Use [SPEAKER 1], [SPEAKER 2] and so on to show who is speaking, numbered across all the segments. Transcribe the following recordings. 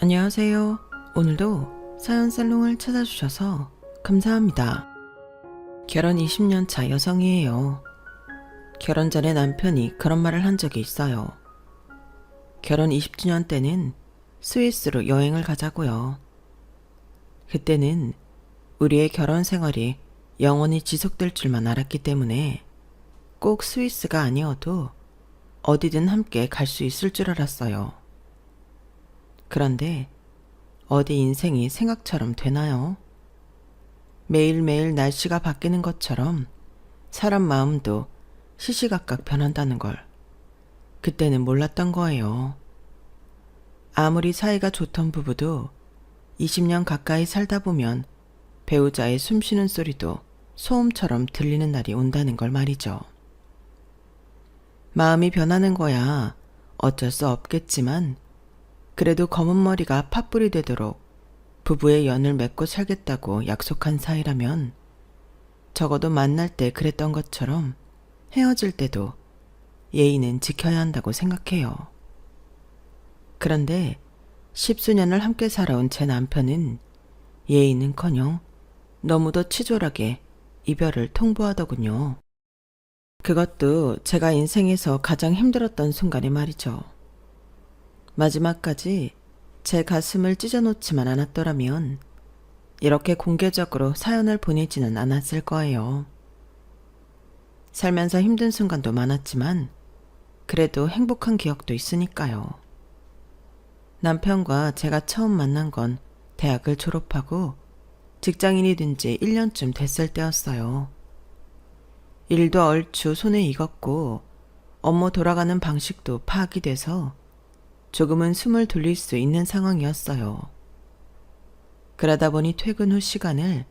[SPEAKER 1] 안녕하세요. 오늘도 사연살롱을 찾아주셔서 감사합니다. 결혼 20년 차 여성이에요. 결혼 전에 남편이 그런 말을 한 적이 있어요. 결혼 20주년 때는 스위스로 여행을 가자고요. 그때는 우리의 결혼 생활이 영원히 지속될 줄만 알았기 때문에 꼭 스위스가 아니어도 어디든 함께 갈 수 있을 줄 알았어요. 그런데 어디 인생이 생각처럼 되나요? 매일매일 날씨가 바뀌는 것처럼 사람 마음도 시시각각 변한다는 걸 그때는 몰랐던 거예요. 아무리 사이가 좋던 부부도 20년 가까이 살다 보면 배우자의 숨쉬는 소리도 소음처럼 들리는 날이 온다는 걸 말이죠. 마음이 변하는 거야 어쩔 수 없겠지만 그래도 검은 머리가 팥불이 되도록 부부의 연을 맺고 살겠다고 약속한 사이라면 적어도 만날 때 그랬던 것처럼 헤어질 때도 예의는 지켜야 한다고 생각해요. 그런데 10수년을 함께 살아온 제 남편은 예의는커녕 너무도 치졸하게 이별을 통보하더군요. 그것도 제가 인생에서 가장 힘들었던 순간에 말이죠. 마지막까지 제 가슴을 찢어놓지만 않았더라면 이렇게 공개적으로 사연을 보내지는 않았을 거예요. 살면서 힘든 순간도 많았지만 그래도 행복한 기억도 있으니까요. 남편과 제가 처음 만난 건 대학을 졸업하고 직장인이 된 지 1년쯤 됐을 때였어요. 일도 얼추 손에 익었고 업무 돌아가는 방식도 파악이 돼서 조금은 숨을 돌릴 수 있는 상황이었어요. 그러다 보니 퇴근 후 시간을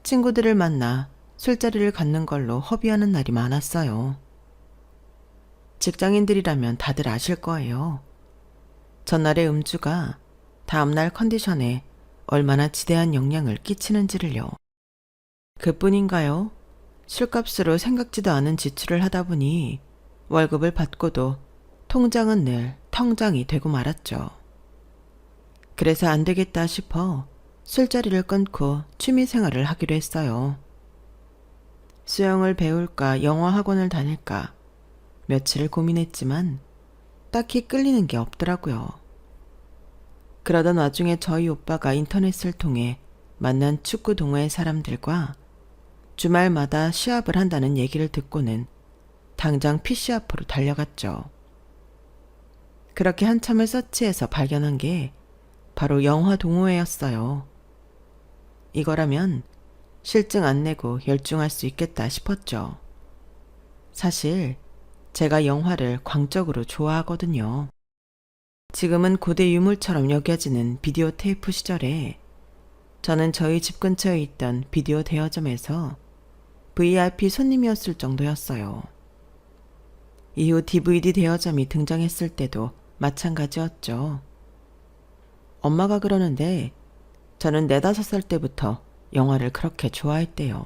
[SPEAKER 1] 친구들을 만나 술자리를 갖는 걸로 허비하는 날이 많았어요. 직장인들이라면 다들 아실 거예요. 전날의 음주가 다음날 컨디션에 얼마나 지대한 영향을 끼치는지를요. 그뿐인가요? 술값으로 생각지도 않은 지출을 하다 보니 월급을 받고도 통장은 늘 텅장이 되고 말았죠. 그래서 안 되겠다 싶어 술자리를 끊고 취미생활을 하기로 했어요. 수영을 배울까 영어 학원을 다닐까 며칠을 고민했지만 딱히 끌리는 게 없더라고요. 그러던 와중에 저희 오빠가 인터넷을 통해 만난 축구 동호회 사람들과 주말마다 시합을 한다는 얘기를 듣고는 당장 PC 앞으로 달려갔죠. 그렇게 한참을 서치해서 발견한 게 바로 영화 동호회였어요. 이거라면 실증 안 내고 열중할 수 있겠다 싶었죠. 사실 제가 영화를 광적으로 좋아하거든요. 지금은 고대 유물처럼 여겨지는 비디오 테이프 시절에 저는 저희 집 근처에 있던 비디오 대여점에서 VIP 손님이었을 정도였어요. 이후 DVD 대여점이 등장했을 때도 마찬가지였죠. 엄마가 그러는데 저는 4, 5살 때부터 영화를 그렇게 좋아했대요.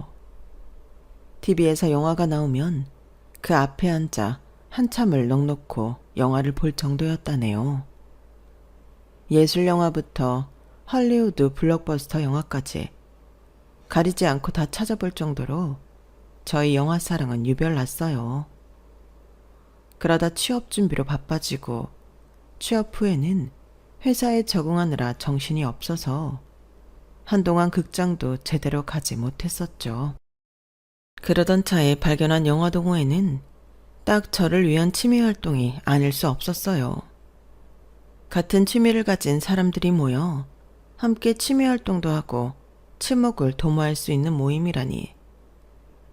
[SPEAKER 1] TV에서 영화가 나오면 그 앞에 앉아 한참을 넋놓고 영화를 볼 정도였다네요. 예술 영화부터 헐리우드 블록버스터 영화까지 가리지 않고 다 찾아볼 정도로 저희 영화 사랑은 유별났어요. 그러다 취업 준비로 바빠지고 취업 후에는 회사에 적응하느라 정신이 없어서 한동안 극장도 제대로 가지 못했었죠. 그러던 차에 발견한 영화 동호회는 딱 저를 위한 취미 활동이 아닐 수 없었어요. 같은 취미를 가진 사람들이 모여 함께 취미 활동도 하고 친목을 도모할 수 있는 모임이라니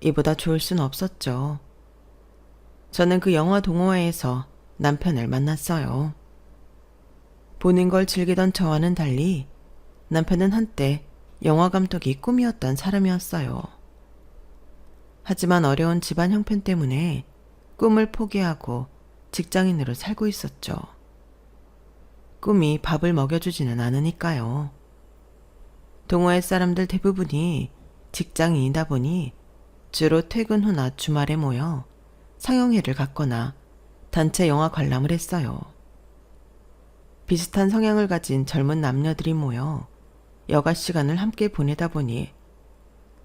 [SPEAKER 1] 이보다 좋을 순 없었죠. 저는 그 영화 동호회에서 남편을 만났어요. 보는 걸 즐기던 저와는 달리 남편은 한때 영화 감독이 꿈이었던 사람이었어요. 하지만 어려운 집안 형편 때문에 꿈을 포기하고 직장인으로 살고 있었죠. 꿈이 밥을 먹여주지는 않으니까요. 동호회 사람들 대부분이 직장인이다 보니 주로 퇴근 후나 주말에 모여 상영회를 갔거나 단체 영화 관람을 했어요. 비슷한 성향을 가진 젊은 남녀들이 모여 여가 시간을 함께 보내다 보니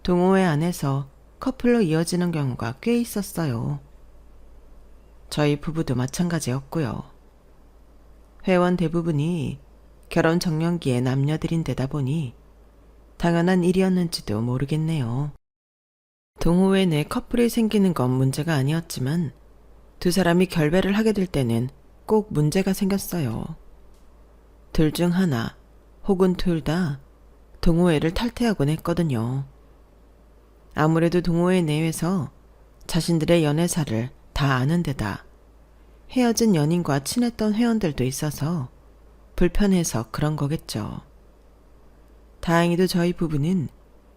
[SPEAKER 1] 동호회 안에서 커플로 이어지는 경우가 꽤 있었어요. 저희 부부도 마찬가지였고요. 회원 대부분이 결혼 정년기의 남녀들인데다 보니 당연한 일이었는지도 모르겠네요. 동호회 내 커플이 생기는 건 문제가 아니었지만 두 사람이 결배를 하게 될 때는 꼭 문제가 생겼어요. 둘 중 하나 혹은 둘 다 동호회를 탈퇴하곤 했거든요. 아무래도 동호회 내에서 자신들의 연애사를 다 아는 데다 헤어진 연인과 친했던 회원들도 있어서 불편해서 그런 거겠죠. 다행히도 저희 부부는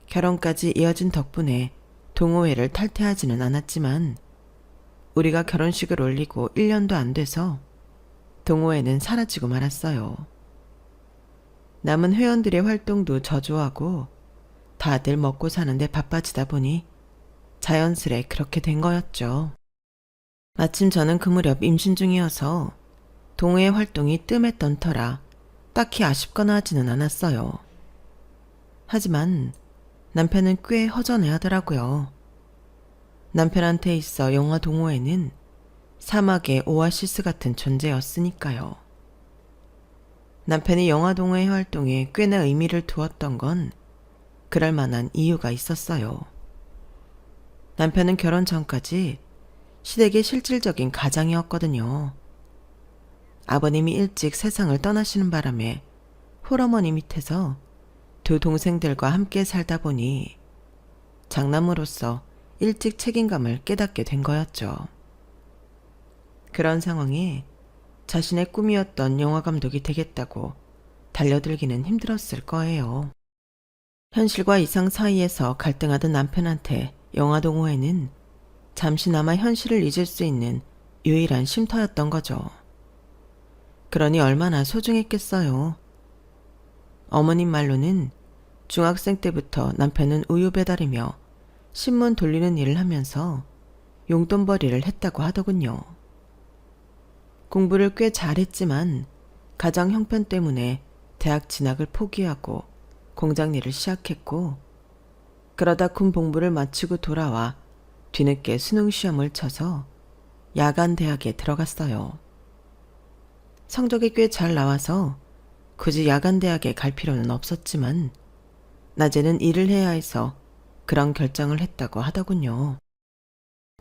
[SPEAKER 1] 결혼까지 이어진 덕분에 동호회를 탈퇴하지는 않았지만 우리가 결혼식을 올리고 1년도 안 돼서 동호회는 사라지고 말았어요. 남은 회원들의 활동도 저조하고 다들 먹고 사는데 바빠지다 보니 자연스레 그렇게 된 거였죠. 마침 저는 그 무렵 임신 중이어서 동호회 활동이 뜸했던 터라 딱히 아쉽거나 하지는 않았어요. 하지만 남편은 꽤 허전해하더라고요. 남편한테 있어 영화 동호회는 사막의 오아시스 같은 존재였으니까요. 남편이 영화 동호회 활동에 꽤나 의미를 두었던 건 그럴 만한 이유가 있었어요. 남편은 결혼 전까지 시댁의 실질적인 가장이었거든요. 아버님이 일찍 세상을 떠나시는 바람에 홀어머니 밑에서 두 동생들과 함께 살다 보니 장남으로서 일찍 책임감을 깨닫게 된 거였죠. 그런 상황에 자신의 꿈이었던 영화감독이 되겠다고 달려들기는 힘들었을 거예요. 현실과 이상 사이에서 갈등하던 남편한테 영화 동호회는 잠시나마 현실을 잊을 수 있는 유일한 쉼터였던 거죠. 그러니 얼마나 소중했겠어요. 어머님 말로는 중학생 때부터 남편은 우유 배달이며 신문 돌리는 일을 하면서 용돈벌이를 했다고 하더군요. 공부를 꽤 잘했지만 가정 형편 때문에 대학 진학을 포기하고 공장 일을 시작했고 그러다 군 복무를 마치고 돌아와 뒤늦게 수능 시험을 쳐서 야간 대학에 들어갔어요. 성적이 꽤 잘 나와서 굳이 야간 대학에 갈 필요는 없었지만 낮에는 일을 해야 해서 그런 결정을 했다고 하더군요.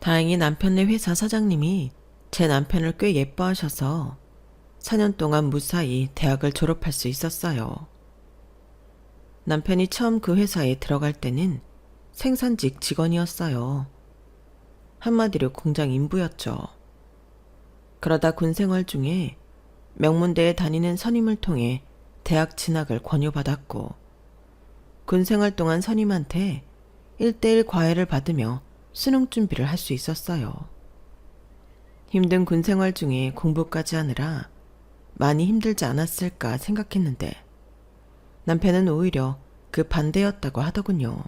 [SPEAKER 1] 다행히 남편네 회사 사장님이 제 남편을 꽤 예뻐하셔서 4년 동안 무사히 대학을 졸업할 수 있었어요. 남편이 처음 그 회사에 들어갈 때는 생산직 직원이었어요. 한마디로 공장 인부였죠. 그러다 군 생활 중에 명문대에 다니는 선임을 통해 대학 진학을 권유받았고 군 생활 동안 선임한테 1:1 과외를 받으며 수능 준비를 할 수 있었어요. 힘든 군 생활 중에 공부까지 하느라 많이 힘들지 않았을까 생각했는데 남편은 오히려 그 반대였다고 하더군요.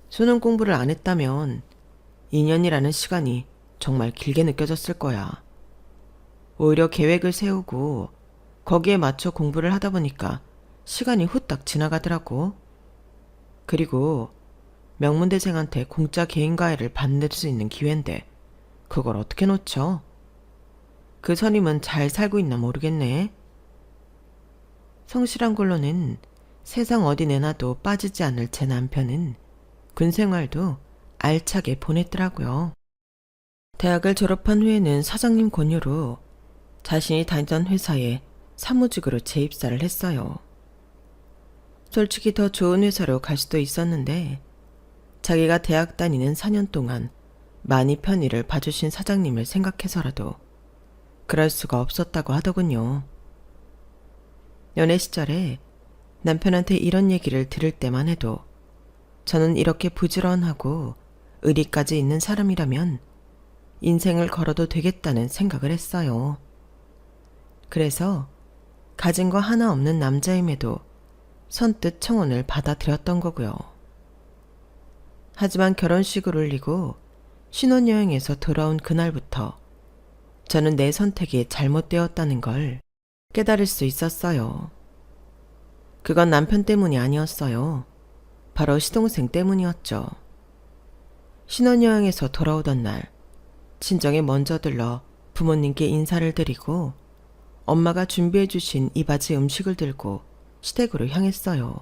[SPEAKER 1] 수능 공부를 안 했다면 2년이라는 시간이 정말 길게 느껴졌을 거야. 오히려 계획을 세우고 거기에 맞춰 공부를 하다 보니까 시간이 후딱 지나가더라고. 그리고 명문대생한테 공짜 개인과외를 받을 수 있는 기회인데 그걸 어떻게 놓쳐? 그 선임은 잘 살고 있나 모르겠네. 성실한 걸로는 세상 어디 내놔도 빠지지 않을 제 남편은 군 생활도 알차게 보냈더라고요. 대학을 졸업한 후에는 사장님 권유로 자신이 다니던 회사에 사무직으로 재입사를 했어요. 솔직히 더 좋은 회사로 갈 수도 있었는데 자기가 대학 다니는 4년 동안 많이 편의를 봐주신 사장님을 생각해서라도 그럴 수가 없었다고 하더군요. 연애 시절에 남편한테 이런 얘기를 들을 때만 해도 저는 이렇게 부지런하고 의리까지 있는 사람이라면 인생을 걸어도 되겠다는 생각을 했어요. 그래서 가진 거 하나 없는 남자임에도 선뜻 청혼을 받아들였던 거고요. 하지만 결혼식을 올리고 신혼여행에서 돌아온 그날부터 저는 내 선택이 잘못되었다는 걸 깨달을 수 있었어요. 그건 남편 때문이 아니었어요. 바로 시동생 때문이었죠. 신혼여행에서 돌아오던 날, 친정에 먼저 들러 부모님께 인사를 드리고 엄마가 준비해주신 이바지 음식을 들고 시댁으로 향했어요.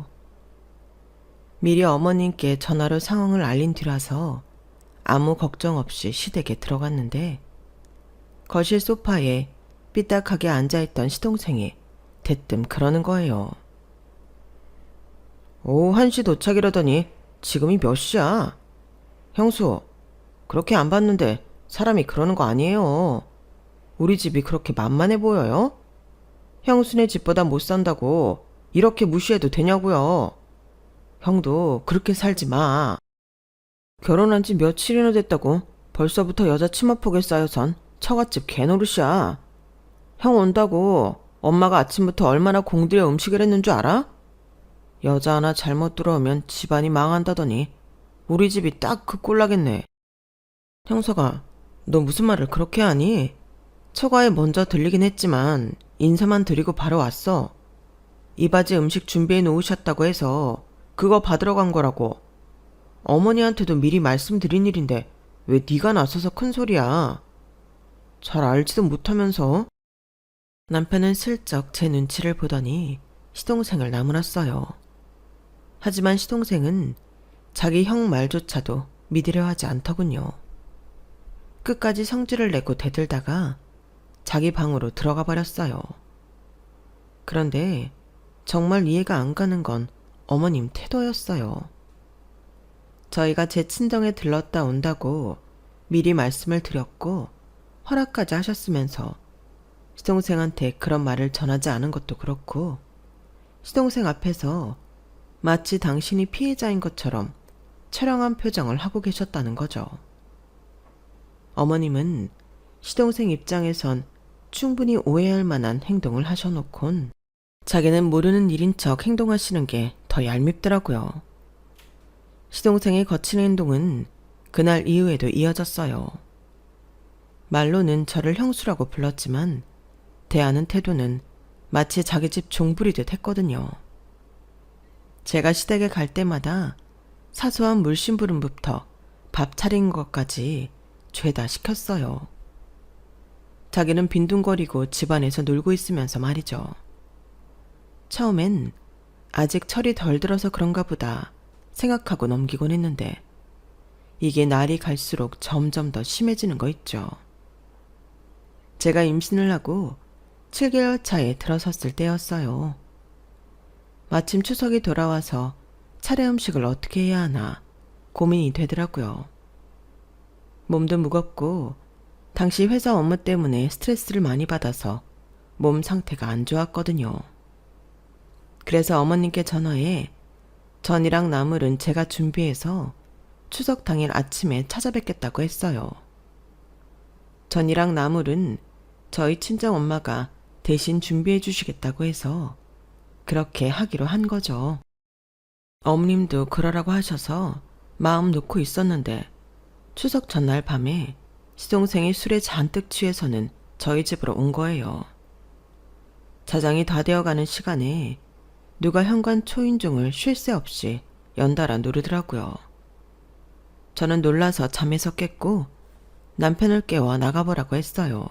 [SPEAKER 1] 미리 어머님께 전화로 상황을 알린 뒤라서 아무 걱정 없이 시댁에 들어갔는데 거실 소파에 삐딱하게 앉아있던 시동생이 대뜸 그러는 거예요. 오후 1시 도착이라더니 지금이 몇 시야? 형수, 그렇게 안 봤는데 사람이 그러는 거 아니에요. 우리 집이 그렇게 만만해 보여요? 형수네 집보다 못 산다고 이렇게 무시해도 되냐고요. 형도 그렇게 살지 마. 결혼한 지 며칠이나 됐다고 벌써부터 여자 치마폭에 쌓여선 처갓집 개노릇이야. 형 온다고 엄마가 아침부터 얼마나 공들여 음식을 했는 줄 알아? 여자 하나 잘못 들어오면 집안이 망한다더니 우리 집이 딱 그 꼴 나겠네. 형서가, 너 무슨 말을 그렇게 하니? 처가에 먼저 들리긴 했지만 인사만 드리고 바로 왔어. 이바지 음식 준비해 놓으셨다고 해서 그거 받으러 간 거라고. 어머니한테도 미리 말씀드린 일인데 왜 네가 나서서 큰 소리야. 잘 알지도 못하면서. 남편은 슬쩍 제 눈치를 보더니 시동생을 나무랐어요. 하지만 시동생은 자기 형 말조차도 믿으려 하지 않더군요. 끝까지 성질을 내고 대들다가 자기 방으로 들어가 버렸어요. 그런데 정말 이해가 안 가는 건 어머님 태도였어요. 저희가 제 친정에 들렀다 온다고 미리 말씀을 드렸고 허락까지 하셨으면서 시동생한테 그런 말을 전하지 않은 것도 그렇고 시동생 앞에서 마치 당신이 피해자인 것처럼 처량한 표정을 하고 계셨다는 거죠. 어머님은 시동생 입장에선 충분히 오해할 만한 행동을 하셔놓곤 자기는 모르는 일인 척 행동하시는 게 더 얄밉더라고요. 시동생의 거친 행동은 그날 이후에도 이어졌어요. 말로는 저를 형수라고 불렀지만 대하는 태도는 마치 자기 집 종부리듯 했거든요. 제가 시댁에 갈 때마다 사소한 물심부름부터 밥 차린 것까지 죄다 시켰어요. 자기는 빈둥거리고 집안에서 놀고 있으면서 말이죠. 처음엔 아직 철이 덜 들어서 그런가 보다 생각하고 넘기곤 했는데 이게 날이 갈수록 점점 더 심해지는 거 있죠. 제가 임신을 하고 7개월 차에 들어섰을 때였어요. 마침 추석이 돌아와서 차례 음식을 어떻게 해야 하나 고민이 되더라고요. 몸도 무겁고 당시 회사 업무 때문에 스트레스를 많이 받아서 몸 상태가 안 좋았거든요. 그래서 어머님께 전화해 전이랑 나물은 제가 준비해서 추석 당일 아침에 찾아뵙겠다고 했어요. 전이랑 나물은 저희 친정엄마가 대신 준비해 주시겠다고 해서 그렇게 하기로 한 거죠. 어머님도 그러라고 하셔서 마음 놓고 있었는데 추석 전날 밤에 시동생이 술에 잔뜩 취해서는 저희 집으로 온 거예요. 자장이 다 되어가는 시간에 누가 현관 초인종을 쉴 새 없이 연달아 누르더라고요. 저는 놀라서 잠에서 깼고 남편을 깨워 나가보라고 했어요.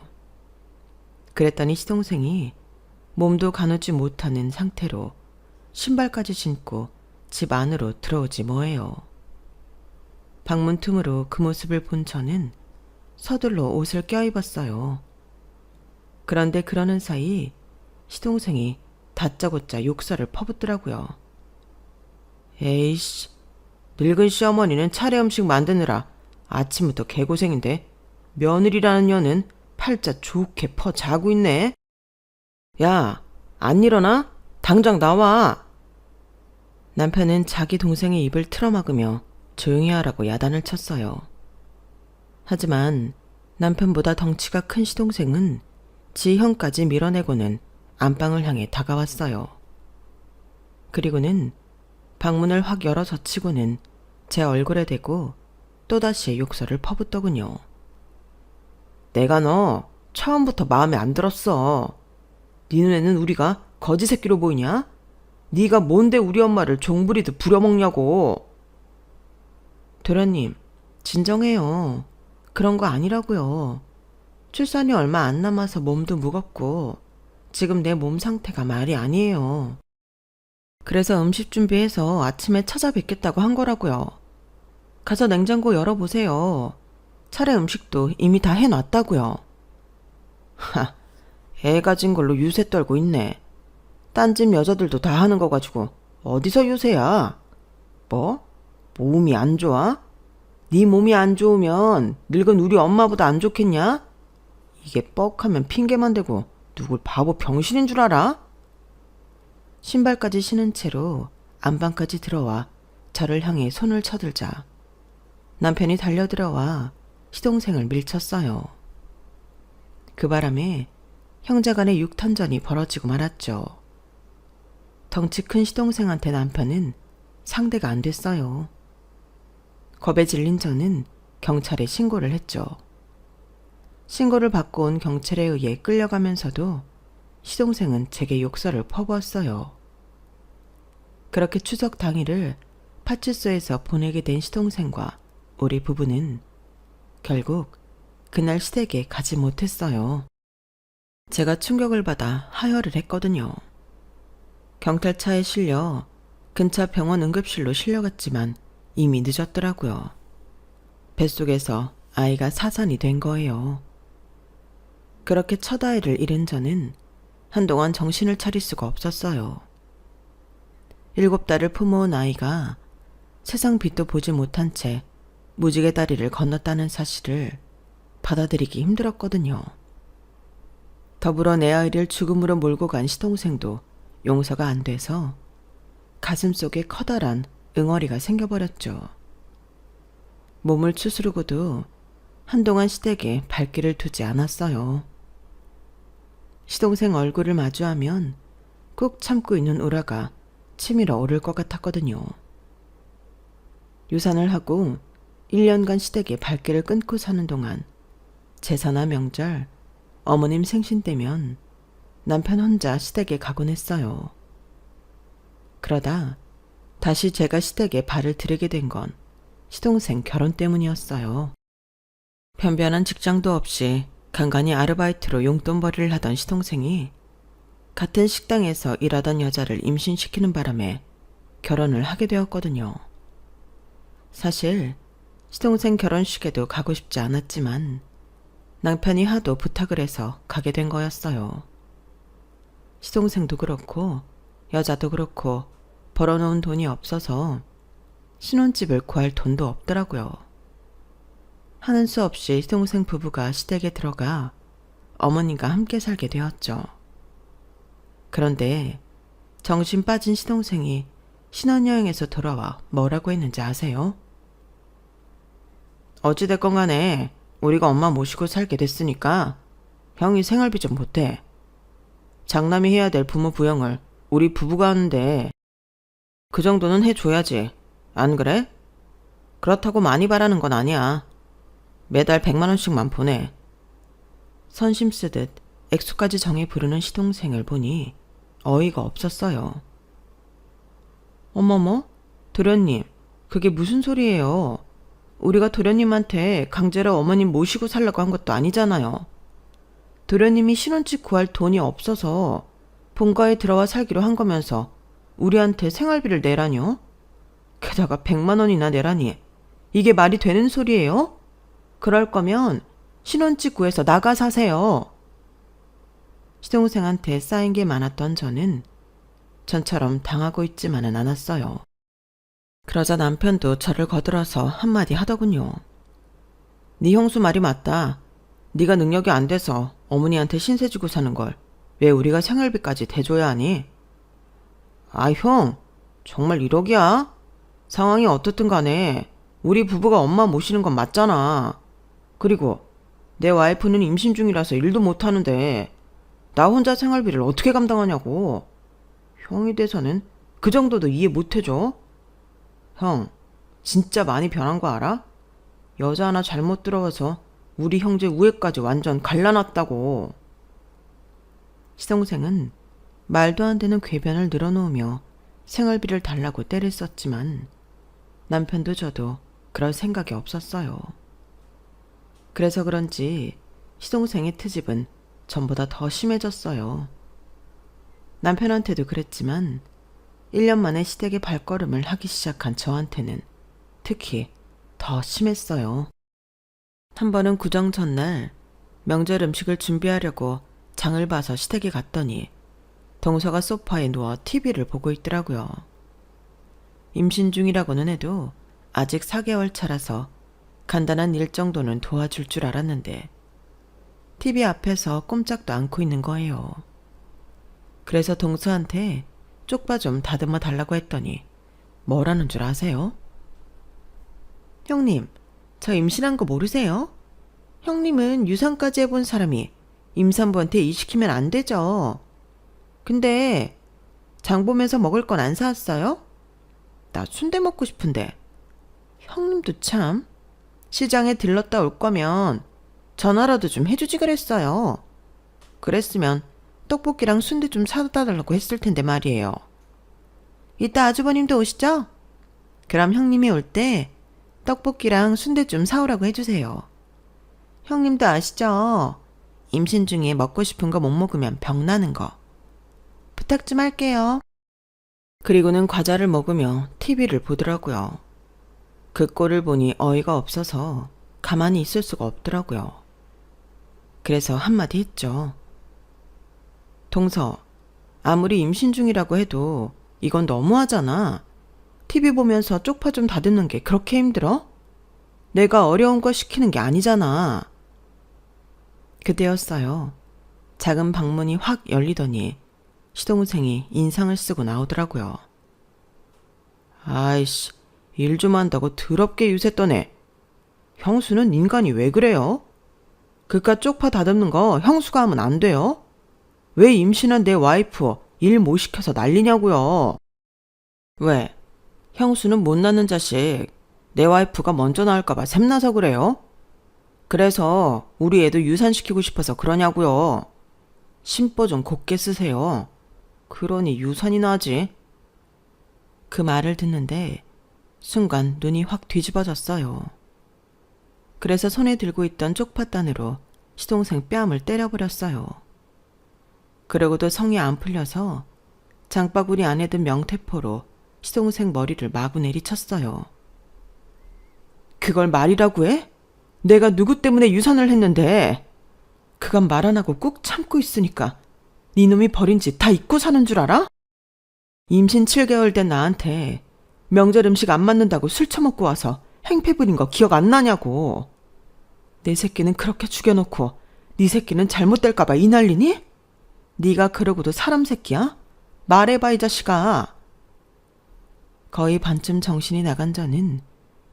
[SPEAKER 1] 그랬더니 시동생이 몸도 가누지 못하는 상태로 신발까지 신고 집 안으로 들어오지 뭐예요. 방문 틈으로 그 모습을 본 저는 서둘러 옷을 껴입었어요. 그런데 그러는 사이 시동생이 다짜고짜 욕설을 퍼붓더라고요. 에이씨, 늙은 시어머니는 차례 음식 만드느라 아침부터 개고생인데 며느리라는 년은 팔자 좋게 퍼 자고 있네. 야, 안 일어나? 당장 나와. 남편은 자기 동생의 입을 틀어막으며 조용히 하라고 야단을 쳤어요. 하지만 남편보다 덩치가 큰 시동생은 지 형까지 밀어내고는 안방을 향해 다가왔어요. 그리고는 방문을 확 열어 젖히고는 제 얼굴에 대고 또다시 욕설을 퍼붓더군요. 내가 너 처음부터 마음에 안 들었어. 네 눈에는 우리가 거지 새끼로 보이냐? 네가 뭔데 우리 엄마를 종부리듯 부려먹냐고. 도련님, 진정해요. 그런 거 아니라고요. 출산이 얼마 안 남아서 몸도 무겁고 지금 내 몸 상태가 말이 아니에요. 그래서 음식 준비해서 아침에 찾아뵙겠다고 한 거라고요. 가서 냉장고 열어보세요. 차례 음식도 이미 다 해놨다고요. 하, 애 가진 걸로 유세 떨고 있네. 딴 집 여자들도 다 하는 거 가지고 어디서 유세야? 뭐? 몸이 안 좋아? 네 몸이 안 좋으면 늙은 우리 엄마보다 안 좋겠냐? 이게 뻑하면 핑계만 대고 누굴 바보 병신인 줄 알아? 신발까지 신은 채로 안방까지 들어와 저를 향해 손을 쳐들자 남편이 달려들어와 시동생을 밀쳤어요. 그 바람에 형제간의 육탄전이 벌어지고 말았죠. 덩치 큰 시동생한테 남편은 상대가 안 됐어요. 겁에 질린 저는 경찰에 신고를 했죠. 신고를 받고 온 경찰에 의해 끌려가면서도 시동생은 제게 욕설을 퍼부었어요. 그렇게 추석 당일을 파출소에서 보내게 된 시동생과 우리 부부는 결국 그날 시댁에 가지 못했어요. 제가 충격을 받아 하혈을 했거든요. 경찰차에 실려 근처 병원 응급실로 실려갔지만 이미 늦었더라고요. 뱃속에서 아이가 사산이 된 거예요. 그렇게 첫 아이를 잃은 저는 한동안 정신을 차릴 수가 없었어요. 7달을 품어온 아이가 세상 빛도 보지 못한 채 무지개 다리를 건넜다는 사실을 받아들이기 힘들었거든요. 더불어 내 아이를 죽음으로 몰고 간 시동생도 용서가 안 돼서 가슴속에 커다란 응어리가 생겨버렸죠. 몸을 추스르고도 한동안 시댁에 발길을 두지 않았어요. 시동생 얼굴을 마주하면 꾹 참고 있는 우라가 치밀어 오를 것 같았거든요. 유산을 하고 1년간 시댁에 발길을 끊고 사는 동안 제사나 명절, 어머님 생신 때면 남편 혼자 시댁에 가곤 했어요. 그러다 다시 제가 시댁에 발을 들이게 된 건 시동생 결혼 때문이었어요. 변변한 직장도 없이 간간히 아르바이트로 용돈벌이를 하던 시동생이 같은 식당에서 일하던 여자를 임신시키는 바람에 결혼을 하게 되었거든요. 사실 시동생 결혼식에도 가고 싶지 않았지만 남편이 하도 부탁을 해서 가게 된 거였어요. 시동생도 그렇고 여자도 그렇고 벌어놓은 돈이 없어서 신혼집을 구할 돈도 없더라고요. 하는 수 없이 시동생 부부가 시댁에 들어가 어머님과 함께 살게 되었죠. 그런데 정신 빠진 시동생이 신혼여행에서 돌아와 뭐라고 했는지 아세요? 어찌됐건 간에 우리가 엄마 모시고 살게 됐으니까 형이 생활비 좀 보태. 장남이 해야 될 부모 부양을 우리 부부가 하는데 그 정도는 해줘야지. 안 그래? 그렇다고 많이 바라는 건 아니야. 매달 100만 원씩만 보내. 선심 쓰듯 액수까지 정해 부르는 시동생을 보니 어이가 없었어요. 어머머, 도련님, 그게 무슨 소리예요? 우리가 도련님한테 강제로 어머님 모시고 살라고 한 것도 아니잖아요. 도련님이 신혼집 구할 돈이 없어서 본가에 들어와 살기로 한 거면서 우리한테 생활비를 내라뇨? 게다가 100만 원이나 내라니 이게 말이 되는 소리예요? 그럴 거면 신혼집 구해서 나가 사세요. 시동생한테 쌓인 게 많았던 저는 전처럼 당하고 있지만은 않았어요. 그러자 남편도 저를 거들어서 한마디 하더군요. 네 형수 말이 맞다. 네가 능력이 안 돼서 어머니한테 신세 지고 사는 걸 왜 우리가 생활비까지 대줘야 하니? 아, 형, 정말 1억이야? 상황이 어떻든 간에 우리 부부가 엄마 모시는 건 맞잖아. 그리고 내 와이프는 임신 중이라서 일도 못하는데 나 혼자 생활비를 어떻게 감당하냐고. 형이 돼서는 그 정도도 이해 못해줘? 형, 진짜 많이 변한 거 알아? 여자 하나 잘못 들어와서 우리 형제 우애까지 완전 갈라놨다고. 시동생은 말도 안 되는 궤변을 늘어놓으며 생활비를 달라고 떼를 썼지만 남편도 저도 그럴 생각이 없었어요. 그래서 그런지 시동생의 트집은 전보다 더 심해졌어요. 남편한테도 그랬지만 1년 만에 시댁의 발걸음을 하기 시작한 저한테는 특히 더 심했어요. 한 번은 구정 전날 명절 음식을 준비하려고 장을 봐서 시댁에 갔더니 동서가 소파에 누워 TV를 보고 있더라고요. 임신 중이라고는 해도 아직 4개월 차라서 간단한 일 정도는 도와줄 줄 알았는데 TV 앞에서 꼼짝도 않고 있는 거예요. 그래서 동서한테 쪽파 좀 다듬어 달라고 했더니 뭐라는 줄 아세요? 형님, 저 임신한 거 모르세요? 형님은 유산까지 해본 사람이 임산부한테 일 시키면 안 되죠. 근데 장 보면서 먹을 건 안 사왔어요? 나 순대 먹고 싶은데. 형님도 참. 시장에 들렀다 올 거면 전화라도 좀 해주지 그랬어요. 그랬으면 떡볶이랑 순대 좀 사다 달라고 했을 텐데 말이에요. 이따 아주버님도 오시죠? 그럼 형님이 올 때 떡볶이랑 순대 좀 사오라고 해주세요. 형님도 아시죠? 임신 중에 먹고 싶은 거 못 먹으면 병 나는 거. 부탁 좀 할게요. 그리고는 과자를 먹으며 TV를 보더라고요. 그 꼴을 보니 어이가 없어서 가만히 있을 수가 없더라고요. 그래서 한마디 했죠. 동서, 아무리 임신 중이라고 해도 이건 너무하잖아. TV 보면서 쪽파 좀 다듬는 게 그렇게 힘들어? 내가 어려운 거 시키는 게 아니잖아. 그때였어요. 작은 방문이 확 열리더니 시동생이 인상을 쓰고 나오더라고요. 아이씨, 일 좀 한다고 더럽게 유세 떠네. 형수는 인간이 왜 그래요? 그깟 쪽파 다듬는 거 형수가 하면 안 돼요? 왜 임신한 내 와이프 일 못 시켜서 난리냐고요. 왜? 형수는 못 낳는 자식 내 와이프가 먼저 낳을까봐 샘나서 그래요? 그래서 우리 애도 유산시키고 싶어서 그러냐고요. 심보 좀 곱게 쓰세요. 그러니 유산이 나지. 그 말을 듣는데 순간 눈이 확 뒤집어졌어요. 그래서 손에 들고 있던 쪽파단으로 시동생 뺨을 때려버렸어요. 그러고도 성이 안 풀려서 장바구니 안에 든 명태포로 시동생 머리를 마구 내리쳤어요. 그걸 말이라고 해? 내가 누구 때문에 유산을 했는데. 그간 말 안 하고 꾹 참고 있으니까 네 놈이 버린 짓 다 잊고 사는 줄 알아? 임신 7개월 된 나한테 명절 음식 안 맞는다고 술 처먹고 와서 행패 부린 거 기억 안 나냐고. 내 새끼는 그렇게 죽여놓고 네 새끼는 잘못될까봐 이 난리니? 네가 그러고도 사람 새끼야? 말해봐 이 자식아. 거의 반쯤 정신이 나간 저는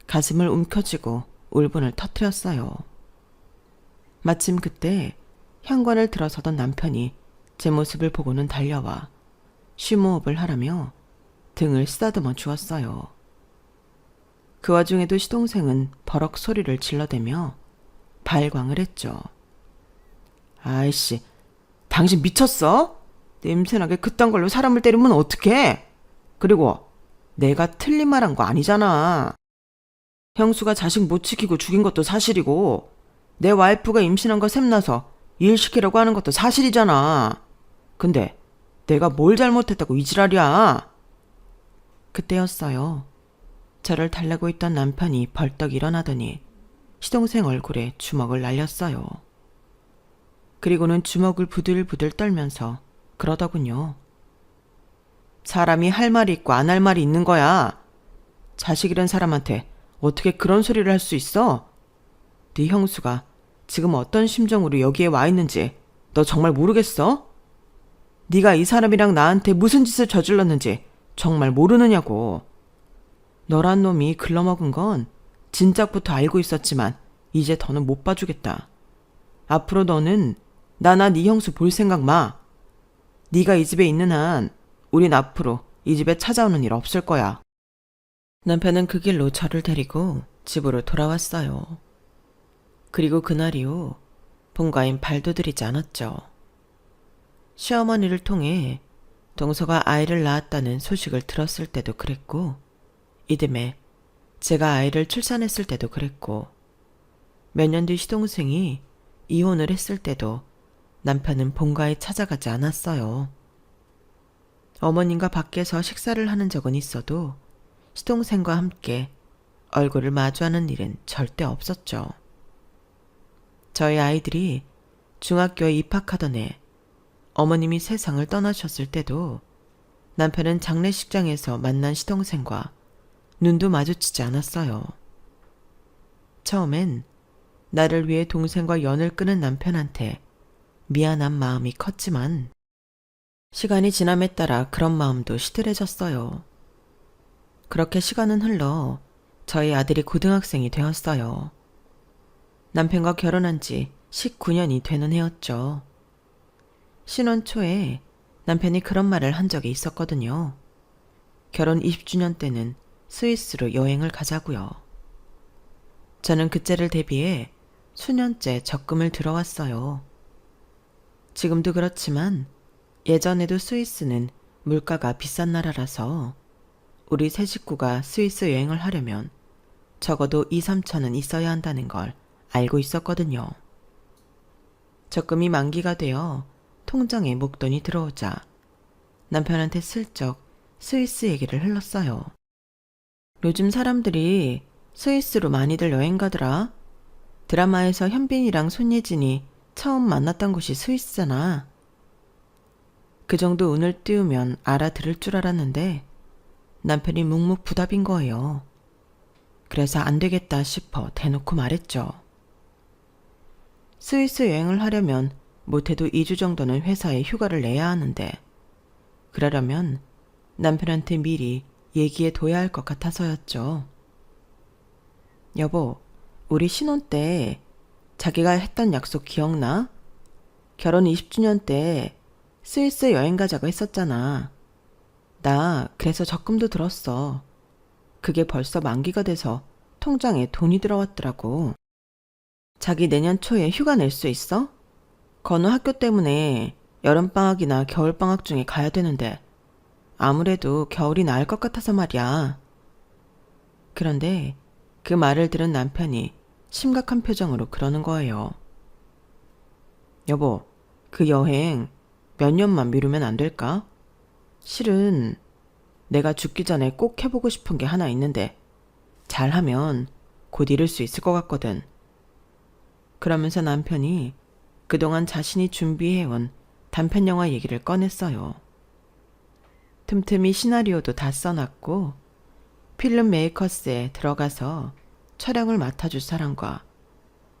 [SPEAKER 1] 가슴을 움켜쥐고 울분을 터뜨렸어요. 마침 그때 현관을 들어서던 남편이 제 모습을 보고는 달려와 쉬무업을 하라며 등을 쓰다듬어 주었어요. 그 와중에도 시동생은 버럭 소리를 질러대며 발광을 했죠. 아이씨, 당신 미쳤어? 냄새나게 그딴 걸로 사람을 때리면 어떡해? 그리고 내가 틀린 말 한 거 아니잖아. 형수가 자식 못 지키고 죽인 것도 사실이고 내 와이프가 임신한 거 샘나서 일 시키려고 하는 것도 사실이잖아. 근데 내가 뭘 잘못했다고 이 지랄이야. 그때였어요. 저를 달래고 있던 남편이 벌떡 일어나더니 시동생 얼굴에 주먹을 날렸어요. 그리고는 주먹을 부들부들 떨면서 그러더군요. 사람이 할 말이 있고 안 할 말이 있는 거야. 자식 잃은 사람한테 어떻게 그런 소리를 할 수 있어? 네 형수가 지금 어떤 심정으로 여기에 와 있는지 너 정말 모르겠어? 네가 이 사람이랑 나한테 무슨 짓을 저질렀는지 정말 모르느냐고. 너란 놈이 글러먹은 건 진작부터 알고 있었지만 이제 더는 못 봐주겠다. 앞으로 너는 나나 네 형수 볼 생각 마. 네가 이 집에 있는 한 우린 앞으로 이 집에 찾아오는 일 없을 거야. 남편은 그 길로 저를 데리고 집으로 돌아왔어요. 그리고 그날 이후 본가엔 발도 들이지 않았죠. 시어머니를 통해 동서가 아이를 낳았다는 소식을 들었을 때도 그랬고, 이듬해 제가 아이를 출산했을 때도 그랬고, 몇 년 뒤 시동생이 이혼을 했을 때도 남편은 본가에 찾아가지 않았어요. 어머님과 밖에서 식사를 하는 적은 있어도 시동생과 함께 얼굴을 마주하는 일은 절대 없었죠. 저희 아이들이 중학교에 입학하던 해 어머님이 세상을 떠나셨을 때도 남편은 장례식장에서 만난 시동생과 눈도 마주치지 않았어요. 처음엔 나를 위해 동생과 연을 끊은 남편한테 미안한 마음이 컸지만 시간이 지남에 따라 그런 마음도 시들해졌어요. 그렇게 시간은 흘러 저희 아들이 고등학생이 되었어요. 남편과 결혼한 지 19년이 되는 해였죠. 신혼 초에 남편이 그런 말을 한 적이 있었거든요. 결혼 20주년 때는 스위스로 여행을 가자고요. 저는 그때를 대비해 수년째 적금을 들어왔어요. 지금도 그렇지만 예전에도 스위스는 물가가 비싼 나라라서 우리 세 식구가 스위스 여행을 하려면 적어도 2, 3천은 있어야 한다는 걸 알고 있었거든요. 적금이 만기가 되어 통장에 목돈이 들어오자 남편한테 슬쩍 스위스 얘기를 흘렀어요. 요즘 사람들이 스위스로 많이들 여행 가더라. 드라마에서 현빈이랑 손예진이 처음 만났던 곳이 스위스잖아. 그 정도 운을 띄우면 알아들을 줄 알았는데 남편이 묵묵부답인 거예요. 그래서 안 되겠다 싶어 대놓고 말했죠. 스위스 여행을 하려면 못해도 2주 정도는 회사에 휴가를 내야 하는데 그러려면 남편한테 미리 얘기해 둬야 할 것 같아서였죠. 여보, 우리 신혼 때 자기가 했던 약속 기억나? 결혼 20주년 때 스위스 여행 가자고 했었잖아. 나 그래서 적금도 들었어. 그게 벌써 만기가 돼서 통장에 돈이 들어왔더라고. 자기 내년 초에 휴가 낼 수 있어? 건우 학교 때문에 여름방학이나 겨울방학 중에 가야 되는데 아무래도 겨울이 나을 것 같아서 말이야. 그런데 그 말을 들은 남편이 심각한 표정으로 그러는 거예요. 여보, 그 여행 몇 년만 미루면 안 될까? 실은 내가 죽기 전에 꼭 해보고 싶은 게 하나 있는데 잘하면 곧 이룰 수 있을 것 같거든. 그러면서 남편이 그동안 자신이 준비해온 단편영화 얘기를 꺼냈어요. 틈틈이 시나리오도 다 써놨고 필름 메이커스에 들어가서 촬영을 맡아줄 사람과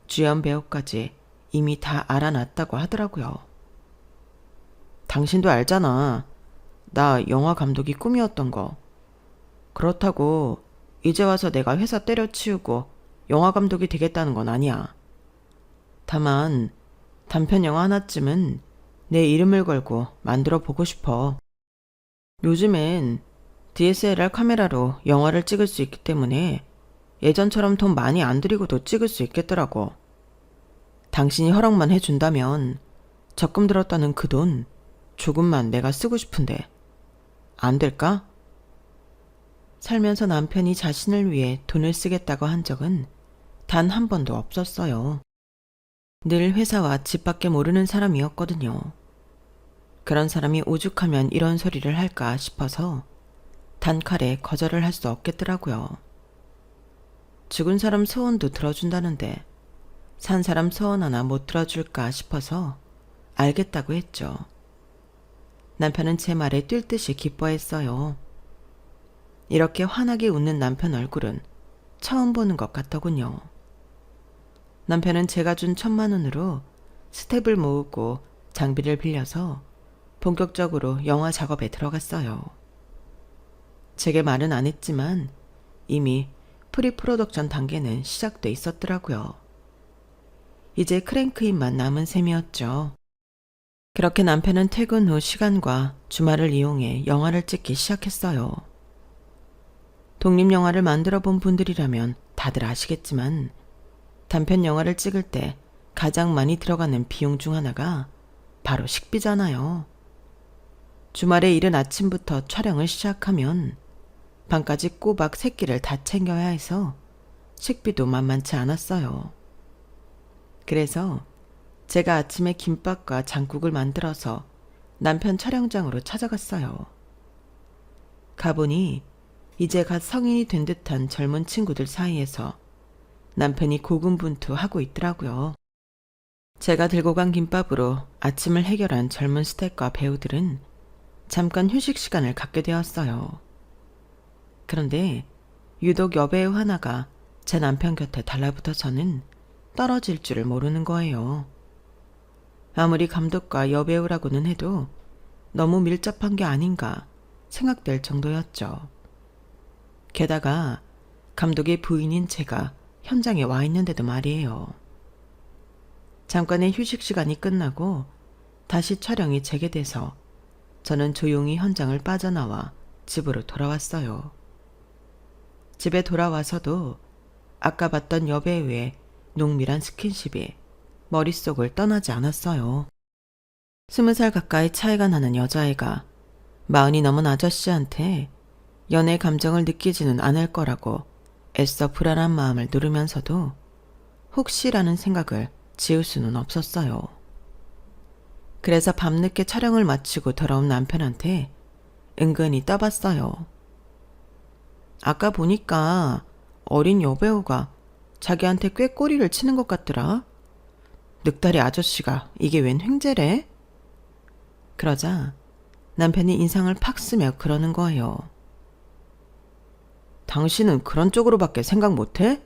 [SPEAKER 1] 주연 배우까지 이미 다 알아놨다고 하더라고요. 당신도 알잖아. 나 영화 감독이 꿈이었던 거. 그렇다고 이제 와서 내가 회사 때려치우고 영화 감독이 되겠다는 건 아니야. 다만 단편 영화 하나쯤은 내 이름을 걸고 만들어 보고 싶어. 요즘엔 DSLR 카메라로 영화를 찍을 수 있기 때문에 예전처럼 돈 많이 안 들이고도 찍을 수 있겠더라고. 당신이 허락만 해준다면 적금 들었다는 그 돈 조금만 내가 쓰고 싶은데 안 될까? 살면서 남편이 자신을 위해 돈을 쓰겠다고 한 적은 단 한 번도 없었어요. 늘 회사와 집 밖에 모르는 사람이었거든요. 그런 사람이 오죽하면 이런 소리를 할까 싶어서 단칼에 거절을 할 수 없겠더라고요. 죽은 사람 소원도 들어준다는데 산 사람 소원 하나 못 들어줄까 싶어서 알겠다고 했죠. 남편은 제 말에 뛸 듯이 기뻐했어요. 이렇게 환하게 웃는 남편 얼굴은 처음 보는 것 같더군요. 남편은 제가 준 1,000만 원으로 스텝을 모으고 장비를 빌려서 본격적으로 영화 작업에 들어갔어요. 제게 말은 안 했지만 이미 프리 프로덕션 단계는 시작돼 있었더라고요. 이제 크랭크인만 남은 셈이었죠. 그렇게 남편은 퇴근 후 시간과 주말을 이용해 영화를 찍기 시작했어요. 독립영화를 만들어 본 분들이라면 다들 아시겠지만 단편 영화를 찍을 때 가장 많이 들어가는 비용 중 하나가 바로 식비잖아요. 주말에 이른 아침부터 촬영을 시작하면 밤까지 꼬박 3끼를 다 챙겨야 해서 식비도 만만치 않았어요. 그래서 제가 아침에 김밥과 장국을 만들어서 남편 촬영장으로 찾아갔어요. 가보니 이제 갓 성인이 된 듯한 젊은 친구들 사이에서 남편이 고군분투하고 있더라고요. 제가 들고 간 김밥으로 아침을 해결한 젊은 스태프와 배우들은 잠깐 휴식 시간을 갖게 되었어요. 그런데 유독 여배우 하나가 제 남편 곁에 달라붙어서는 떨어질 줄을 모르는 거예요. 아무리 감독과 여배우라고는 해도 너무 밀접한 게 아닌가 생각될 정도였죠. 게다가 감독의 부인인 제가 현장에 와 있는데도 말이에요. 잠깐의 휴식 시간이 끝나고 다시 촬영이 재개돼서 저는 조용히 현장을 빠져나와 집으로 돌아왔어요. 집에 돌아와서도 아까 봤던 여배우의 농밀한 스킨십이 머릿속을 떠나지 않았어요. 20살 가까이 차이가 나는 여자애가 40이 넘은 아저씨한테 연애 감정을 느끼지는 않을 거라고 애써 불안한 마음을 누르면서도 혹시라는 생각을 지울 수는 없었어요. 그래서 밤늦게 촬영을 마치고 돌아온 남편한테 은근히 떠봤어요. 아까 보니까 어린 여배우가 자기한테 꽤 꼬리를 치는 것 같더라. 늑다리 아저씨가 이게 웬 횡재래? 그러자 남편이 인상을 팍 쓰며 그러는 거예요. 당신은 그런 쪽으로밖에 생각 못해?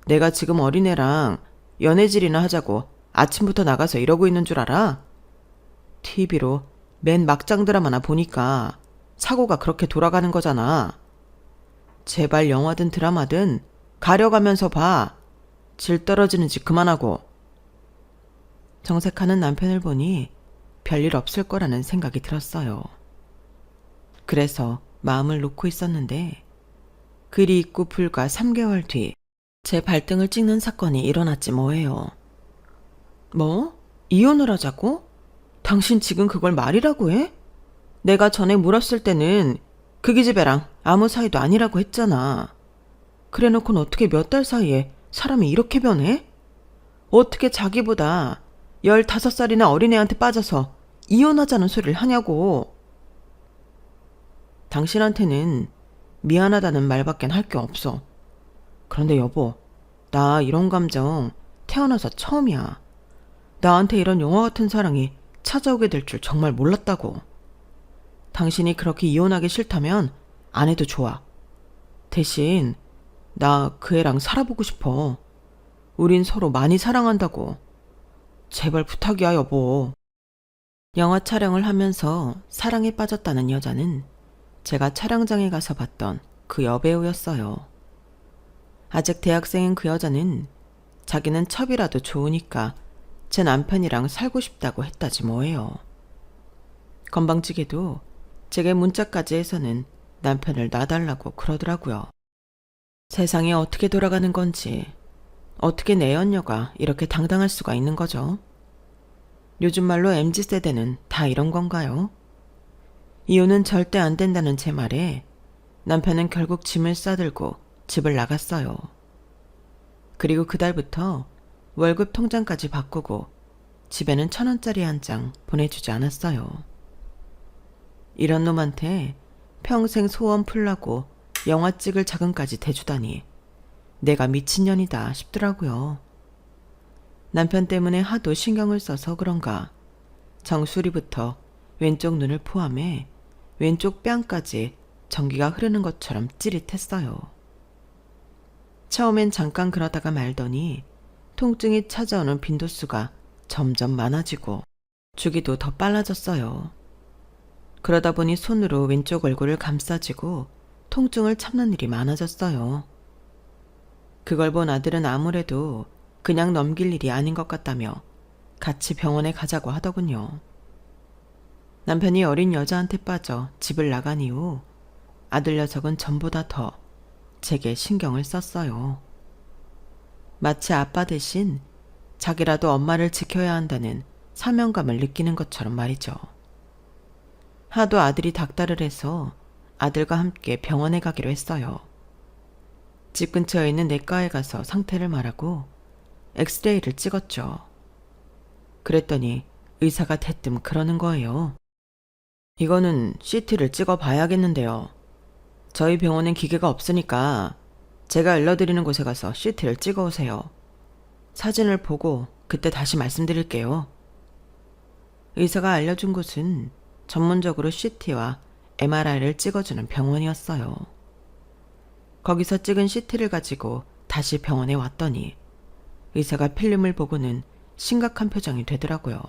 [SPEAKER 1] 내가 지금 어린애랑 연애질이나 하자고 아침부터 나가서 이러고 있는 줄 알아? TV로 맨 막장 드라마나 보니까 사고가 그렇게 돌아가는 거잖아. 제발 영화든 드라마든 가려가면서 봐. 질 떨어지는 짓 그만하고. 정색하는 남편을 보니 별일 없을 거라는 생각이 들었어요. 그래서 마음을 놓고 있었는데 글이 있고 불과 3개월 뒤 제 발등을 찍는 사건이 일어났지 뭐예요. 뭐? 이혼을 하자고? 당신 지금 그걸 말이라고 해? 내가 전에 물었을 때는 그 기집애랑 아무 사이도 아니라고 했잖아. 그래놓고는 어떻게 몇 달 사이에 사람이 이렇게 변해? 어떻게 자기보다 15살이나 어린애한테 빠져서 이혼하자는 소리를 하냐고. 당신한테는 미안하다는 말밖엔 할 게 없어. 그런데 여보, 나 이런 감정 태어나서 처음이야. 나한테 이런 영화 같은 사랑이 찾아오게 될 줄 정말 몰랐다고. 당신이 그렇게 이혼하기 싫다면 안 해도 좋아. 대신 나 그 애랑 살아보고 싶어. 우린 서로 많이 사랑한다고. 제발 부탁이야, 여보. 영화 촬영을 하면서 사랑에 빠졌다는 여자는 제가 촬영장에 가서 봤던 그 여배우였어요. 아직 대학생인 그 여자는 자기는 첩이라도 좋으니까 제 남편이랑 살고 싶다고 했다지 뭐예요. 건방지게도 제게 문자까지 해서는 남편을 놔달라고 그러더라고요. 세상이 어떻게 돌아가는 건지, 어떻게 내 연녀가 이렇게 당당할 수가 있는 거죠? 요즘 말로 MZ세대는 다 이런 건가요? 이혼은 절대 안 된다는 제 말에 남편은 결국 짐을 싸들고 집을 나갔어요. 그리고 그달부터 월급 통장까지 바꾸고 집에는 1,000원짜리 한 장 보내주지 않았어요. 이런 놈한테 평생 소원 풀라고 영화 찍을 자금까지 대주다니 내가 미친년이다 싶더라고요. 남편 때문에 하도 신경을 써서 그런가 정수리부터 왼쪽 눈을 포함해 왼쪽 뺨까지 전기가 흐르는 것처럼 찌릿했어요. 처음엔 잠깐 그러다가 말더니 통증이 찾아오는 빈도수가 점점 많아지고 주기도 더 빨라졌어요. 그러다 보니 손으로 왼쪽 얼굴을 감싸쥐고 통증을 참는 일이 많아졌어요. 그걸 본 아들은 아무래도 그냥 넘길 일이 아닌 것 같다며 같이 병원에 가자고 하더군요. 남편이 어린 여자한테 빠져 집을 나간 이후 아들 녀석은 전보다 더 제게 신경을 썼어요. 마치 아빠 대신 자기라도 엄마를 지켜야 한다는 사명감을 느끼는 것처럼 말이죠. 하도 아들이 닥달을 해서 아들과 함께 병원에 가기로 했어요. 집 근처에 있는 내과에 가서 상태를 말하고 엑스레이를 찍었죠. 그랬더니 의사가 대뜸 그러는 거예요. 이거는 CT를 찍어 봐야겠는데요. 저희 병원엔 기계가 없으니까 제가 알려드리는 곳에 가서 CT를 찍어 오세요. 사진을 보고 그때 다시 말씀드릴게요. 의사가 알려준 곳은 전문적으로 CT와 MRI를 찍어주는 병원이었어요. 거기서 찍은 CT를 가지고 다시 병원에 왔더니 의사가 필름을 보고는 심각한 표정이 되더라고요.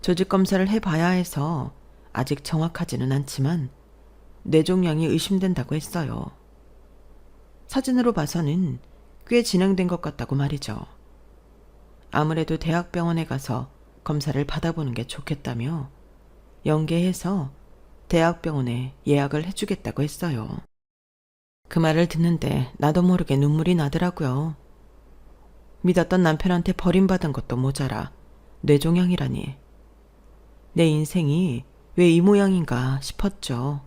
[SPEAKER 1] 조직 검사를 해봐야 해서 아직 정확하지는 않지만 뇌종양이 의심된다고 했어요. 사진으로 봐서는 꽤 진행된 것 같다고 말이죠. 아무래도 대학병원에 가서 검사를 받아보는 게 좋겠다며 연계해서 대학병원에 예약을 해주겠다고 했어요. 그 말을 듣는데 나도 모르게 눈물이 나더라고요. 믿었던 남편한테 버림받은 것도 모자라 뇌종양이라니. 내 인생이 왜 이 모양인가 싶었죠.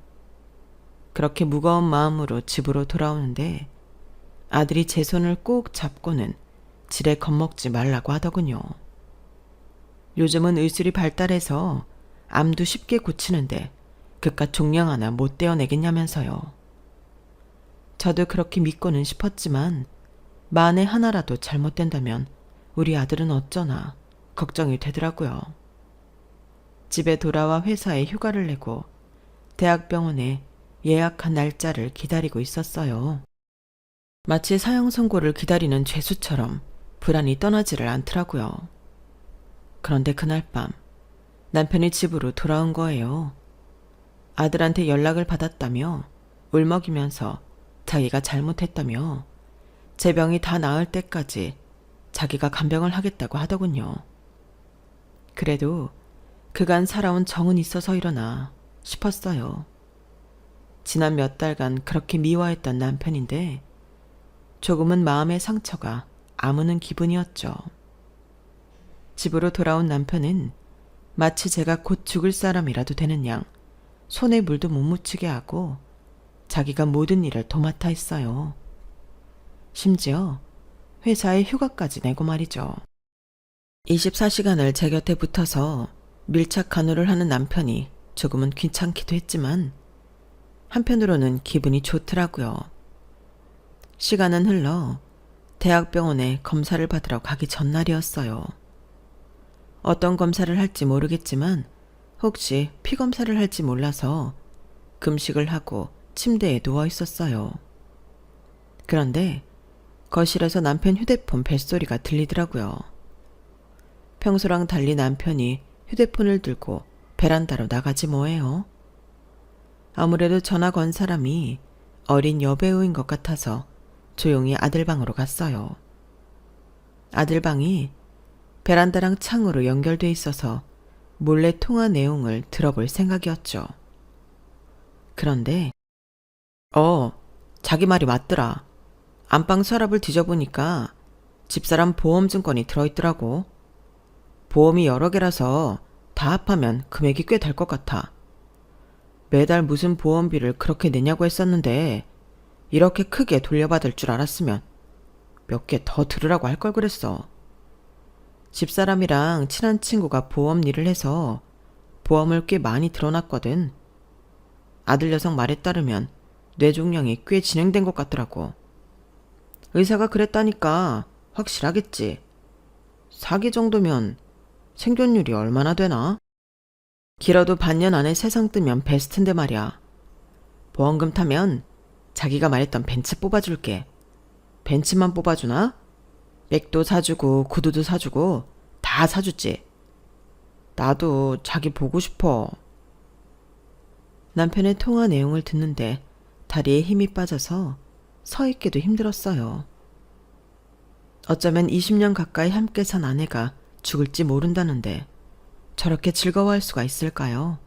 [SPEAKER 1] 그렇게 무거운 마음으로 집으로 돌아오는데 아들이 제 손을 꼭 잡고는 지레 겁먹지 말라고 하더군요. 요즘은 의술이 발달해서 암도 쉽게 고치는데 그깟 종양 하나 못 떼어내겠냐면서요. 저도 그렇게 믿고는 싶었지만 만에 하나라도 잘못된다면 우리 아들은 어쩌나 걱정이 되더라고요. 집에 돌아와 회사에 휴가를 내고 대학병원에 예약한 날짜를 기다리고 있었어요. 마치 사형 선고를 기다리는 죄수처럼 불안이 떠나지를 않더라고요. 그런데 그날 밤 남편이 집으로 돌아온 거예요. 아들한테 연락을 받았다며 울먹이면서 자기가 잘못했다며 제 병이 다 나을 때까지 자기가 간병을 하겠다고 하더군요. 그래도 그간 살아온 정은 있어서 일어나 싶었어요. 지난 몇 달간 그렇게 미워했던 남편인데 조금은 마음의 상처가 아무는 기분이었죠. 집으로 돌아온 남편은 마치 제가 곧 죽을 사람이라도 되는 양 손에 물도 못 묻히게 하고 자기가 모든 일을 도맡아 했어요. 심지어 회사에 휴가까지 내고 말이죠. 24시간을 제 곁에 붙어서 밀착 간호를 하는 남편이 조금은 귀찮기도 했지만 한편으로는 기분이 좋더라고요. 시간은 흘러 대학병원에 검사를 받으러 가기 전날이었어요. 어떤 검사를 할지 모르겠지만 혹시 피 검사를 할지 몰라서 금식을 하고 침대에 누워 있었어요. 그런데 거실에서 남편 휴대폰 벨소리가 들리더라고요. 평소랑 달리 남편이 휴대폰을 들고 베란다로 나가지 뭐예요. 아무래도 전화 건 사람이 어린 여배우인 것 같아서 조용히 아들 방으로 갔어요. 아들 방이 베란다랑 창으로 연결돼 있어서 몰래 통화 내용을 들어볼 생각이었죠. 그런데 자기 말이 맞더라. 안방 서랍을 뒤져보니까 집사람 보험 증권이 들어있더라고. 보험이 여러 개라서 다 합하면 금액이 꽤 될 것 같아. 매달 무슨 보험비를 그렇게 내냐고 했었는데 이렇게 크게 돌려받을 줄 알았으면 몇 개 더 들으라고 할 걸 그랬어. 집사람이랑 친한 친구가 보험 일을 해서 보험을 꽤 많이 들어놨거든. 아들 녀석 말에 따르면 뇌종양이 꽤 진행된 것 같더라고. 의사가 그랬다니까 확실하겠지. 사기 정도면 생존율이 얼마나 되나? 길어도 반년 안에 세상 뜨면 베스트인데 말이야. 보험금 타면 자기가 말했던 벤츠 뽑아줄게. 벤츠만 뽑아주나? 백도 사주고 구두도 사주고 다 사주지. 나도 자기 보고 싶어. 남편의 통화 내용을 듣는데 다리에 힘이 빠져서 서 있기도 힘들었어요. 어쩌면 20년 가까이 함께 산 아내가 죽을지 모른다는데 저렇게 즐거워할 수가 있을까요?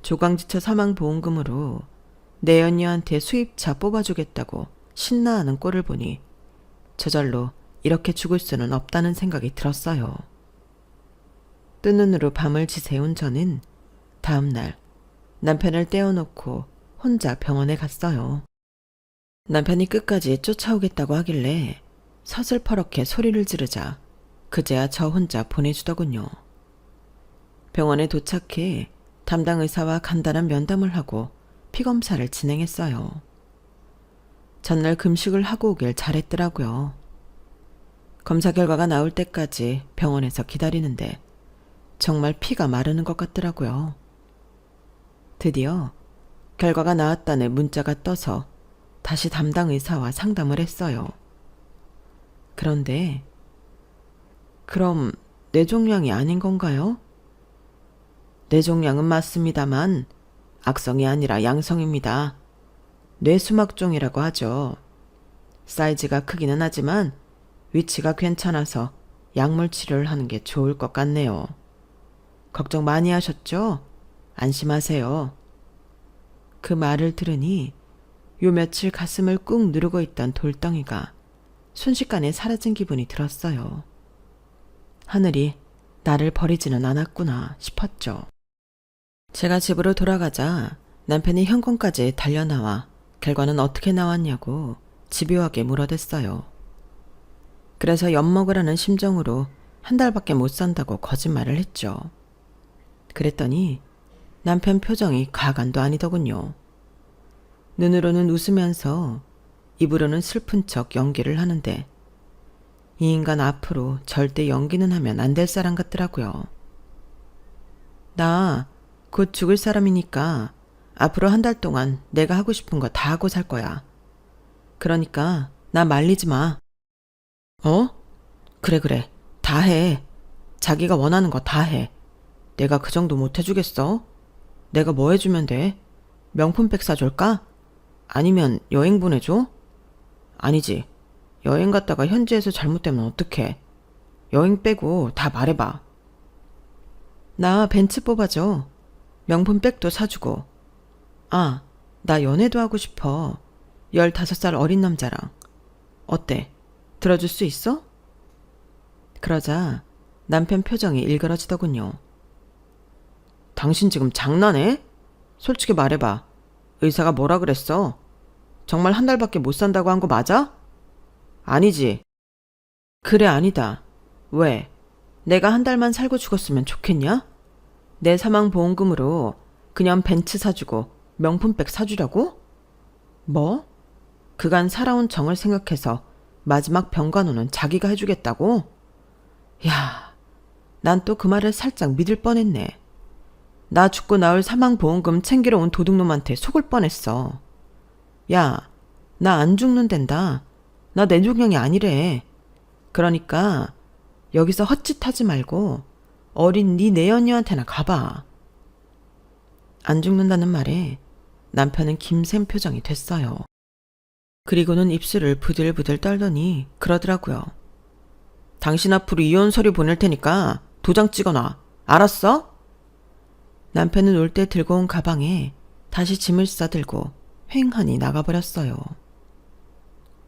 [SPEAKER 1] 조강지처 사망보험금으로 내 연녀한테 수입차 뽑아주겠다고 신나하는 꼴을 보니 저절로 이렇게 죽을 수는 없다는 생각이 들었어요. 뜬 눈으로 밤을 지새운 저는 다음 날 남편을 떼어놓고 혼자 병원에 갔어요. 남편이 끝까지 쫓아오겠다고 하길래 서슬퍼렇게 소리를 지르자 그제야 저 혼자 보내주더군요. 병원에 도착해 담당 의사와 간단한 면담을 하고 피검사를 진행했어요. 전날 금식을 하고 오길 잘했더라고요. 검사 결과가 나올 때까지 병원에서 기다리는데 정말 피가 마르는 것 같더라고요. 드디어 결과가 나왔다는 문자가 떠서 다시 담당 의사와 상담을 했어요. 그런데 그럼 뇌종양이 아닌 건가요? 뇌종양은 맞습니다만 악성이 아니라 양성입니다. 뇌수막종이라고 하죠. 사이즈가 크기는 하지만 위치가 괜찮아서 약물 치료를 하는 게 좋을 것 같네요. 걱정 많이 하셨죠? 안심하세요. 그 말을 들으니 요 며칠 가슴을 꾹 누르고 있던 돌덩이가 순식간에 사라진 기분이 들었어요. 하늘이 나를 버리지는 않았구나 싶었죠. 제가 집으로 돌아가자 남편이 현관까지 달려나와 결과는 어떻게 나왔냐고 집요하게 물어댔어요. 그래서 엿먹으라는 심정으로 한 달밖에 못 산다고 거짓말을 했죠. 그랬더니 남편 표정이 가관도 아니더군요. 눈으로는 웃으면서 입으로는 슬픈 척 연기를 하는데 이 인간 앞으로 절대 연기는 하면 안 될 사람 같더라고요. 나 곧 죽을 사람이니까 앞으로 한 달 동안 내가 하고 싶은 거 다 하고 살 거야. 그러니까 나 말리지 마. 어? 그래. 다 해. 자기가 원하는 거 다 해. 내가 그 정도 못 해주겠어? 내가 뭐 해주면 돼? 명품백 사줄까? 아니면 여행 보내줘? 아니지. 여행 갔다가 현지에서 잘못되면 어떡해. 여행 빼고 다 말해봐. 나 벤츠 뽑아줘. 명품백도 사주고. 아, 나 연애도 하고 싶어. 15살 어린 남자랑. 어때? 들어줄 수 있어? 그러자 남편 표정이 일그러지더군요. 당신 지금 장난해? 솔직히 말해봐. 의사가 뭐라 그랬어? 정말 한 달밖에 못 산다고 한 거 맞아? 아니지. 그래, 아니다. 왜? 내가 한 달만 살고 죽었으면 좋겠냐? 내 사망보험금으로 그냥 벤츠 사주고 명품백 사주려고? 뭐? 그간 살아온 정을 생각해서 마지막 병간호는 자기가 해주겠다고? 야, 난 또 그 말을 살짝 믿을 뻔했네. 나 죽고 나올 사망보험금 챙기러 온 도둑놈한테 속을 뻔했어. 야, 나 안 죽는댄다. 나 뇌종양이 아니래. 그러니까 여기서 헛짓하지 말고 어린 네 내연녀한테나 가봐. 안 죽는다는 말에 남편은 김샘 표정이 됐어요. 그리고는 입술을 부들부들 떨더니 그러더라고요. 당신 앞으로 이혼 서류 보낼 테니까 도장 찍어놔. 알았어? 남편은 올 때 들고 온 가방에 다시 짐을 싸들고 휑하니 나가버렸어요.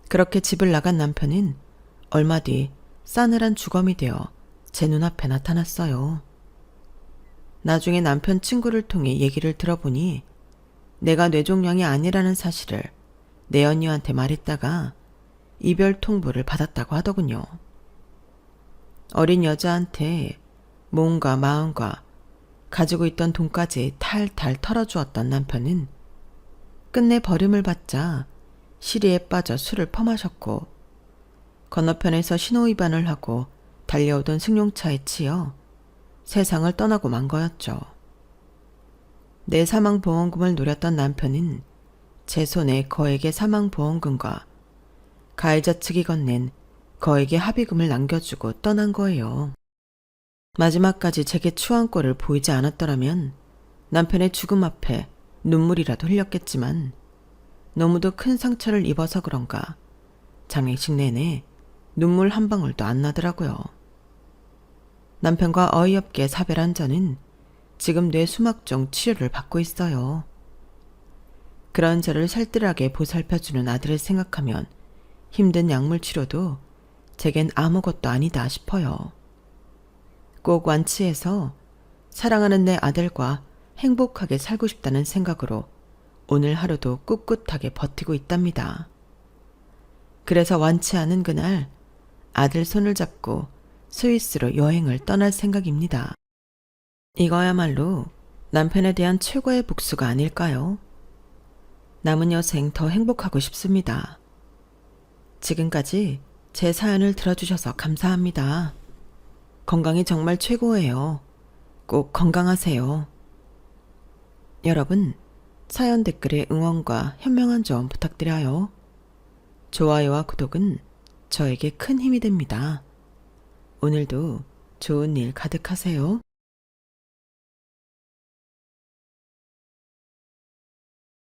[SPEAKER 1] 그렇게 집을 나간 남편은 얼마 뒤 싸늘한 주검이 되어 제 눈앞에 나타났어요. 나중에 남편 친구를 통해 얘기를 들어보니 내가 뇌종양이 아니라는 사실을 내 언니한테 말했다가 이별 통보를 받았다고 하더군요. 어린 여자한테 몸과 마음과 가지고 있던 돈까지 탈탈 털어주었던 남편은 끝내 버림을 받자 시리에 빠져 술을 퍼마셨고 건너편에서 신호위반을 하고 달려오던 승용차에 치여 세상을 떠나고 만 거였죠. 내 사망보험금을 노렸던 남편은 제 손에 거액의 사망보험금과 가해자 측이 건넨 거액의 합의금을 남겨주고 떠난 거예요. 마지막까지 제게 추한 꼴을 보이지 않았더라면 남편의 죽음 앞에 눈물이라도 흘렸겠지만 너무도 큰 상처를 입어서 그런가 장례식 내내 눈물 한 방울도 안 나더라고요. 남편과 어이없게 사별한 저는 지금 뇌수막종 치료를 받고 있어요. 그런 저를 살뜰하게 보살펴주는 아들을 생각하면 힘든 약물 치료도 제겐 아무것도 아니다 싶어요. 꼭 완치해서 사랑하는 내 아들과 행복하게 살고 싶다는 생각으로 오늘 하루도 꿋꿋하게 버티고 있답니다. 그래서 완치하는 그날 아들 손을 잡고 스위스로 여행을 떠날 생각입니다. 이거야말로 남편에 대한 최고의 복수가 아닐까요? 남은 여생 더 행복하고 싶습니다. 지금까지 제 사연을 들어주셔서 감사합니다. 건강이 정말 최고예요. 꼭 건강하세요. 여러분, 사연 댓글에 응원과 현명한 조언 부탁드려요. 좋아요와 구독은 저에게 큰 힘이 됩니다. 오늘도 좋은 일 가득하세요.